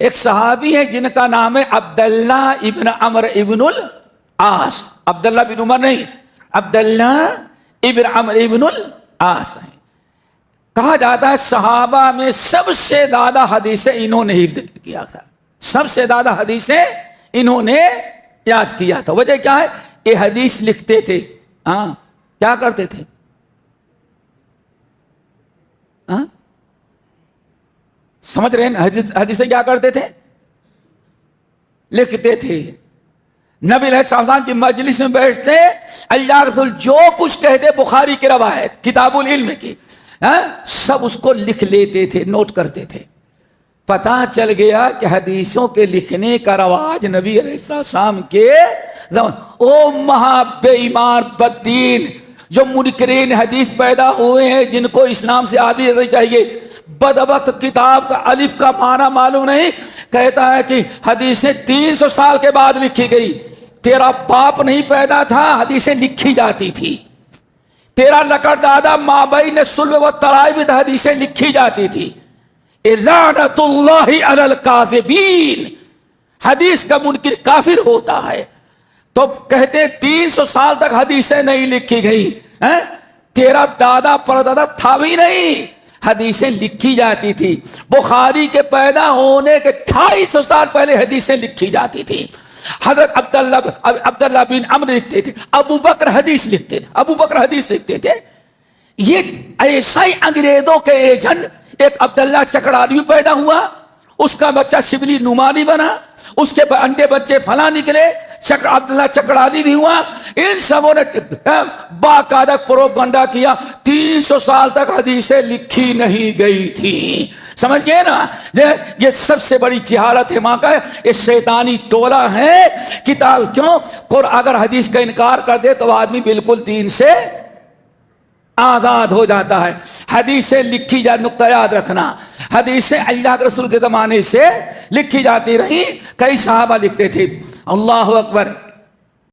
एक सहाबी है जिनका नाम है अब्दुल्ला इब्न अमर इब्नुल आस। अब्दुल्ला बिन उमर नहीं, अब्दुल्ला इब्न अमर इब्नुल आस है। कहा जाता है सहाबा में सबसे ज्यादा हदीसें इन्होंने हिफ्ज़ किया था, सबसे ज्यादा हदीसें इन्होंने याद किया था। वजह क्या है? ये हदीस लिखते थे। हाँ, क्या करते थे? हाँ, समझ रहे हैं? हदीसें क्या करते थे? लिखते थे। नबी अलैहिस्सलाम की मजलिस में बैठते, अल्लाह रसूल जो कुछ कहते, बुखारी की रवायत, किताबुल इल्म की, सब उसको लिख लेते थे, नोट करते थे। पता चल गया कि हदीसों के लिखने का रवाज नबी अलैहिस्सलाम के ओ महा बेईमान बददीन जो मुनकरीन हदीस पैदा हुए हैं, जिनको इस्लाम से आदी रहनी चाहिए, बदबख्त किताब का अलिफ का माना मालूम नहीं, कहता है कि हदीसें 300 साल के बाद लिखी गई। तेरा बाप नहीं पैदा था, हदीसें लिखी जाती थी। तेरा लकड़दादा माबई ने सुल्ब व तराई भी हदीसें लिखी जाती थी। लानतुल्लाहि अलल काज़िबीन, हदीस का मुनकिर काफिर होता है। तो कहते 300 साल तक हदीसें नहीं लिखी गई हैं? तेरा दादा परदादा था भी नहीं, हदीसें लिखी जाती थी। बुखारी के पैदा होने के 250 साल पहले हदीसें लिखी जाती थी। हजरत अब्दुल्ला बिन अमर लिखते थे, अबू बकर हदीस लिखते थे, अबू बकर हदीस लिखते थे। ये ऐसा ही अंग्रेजों के एजेंट एक अब्दुल्ला चकड़ाली पैदा हुआ, उसका बच्चा शिबली नुमानी बना, उसके अंडे बच्चे फला निकले, अब्दुल्ला चकड़ाली भी हुआ। इन सबों ने बाकायदा प्रोपगंडा किया। 300 साल तक हदीसें लिखी नहीं गई थी। समझ गए ना? ये सबसे बड़ी जिहालत है मां का, ये शैतानी टोला है। किताब क्यों? अगर हदीस का इनकार कर दे तो आदमी बिल्कुल दीन से आजाद हो जाता है। हदीसें लिखी जा, नुक्ता याद रखना, हदीसें अल्लाह के रसूल के जमाने से लिखी जाती रही। कई सहाबा लिखते थे। अल्लाह अकबर।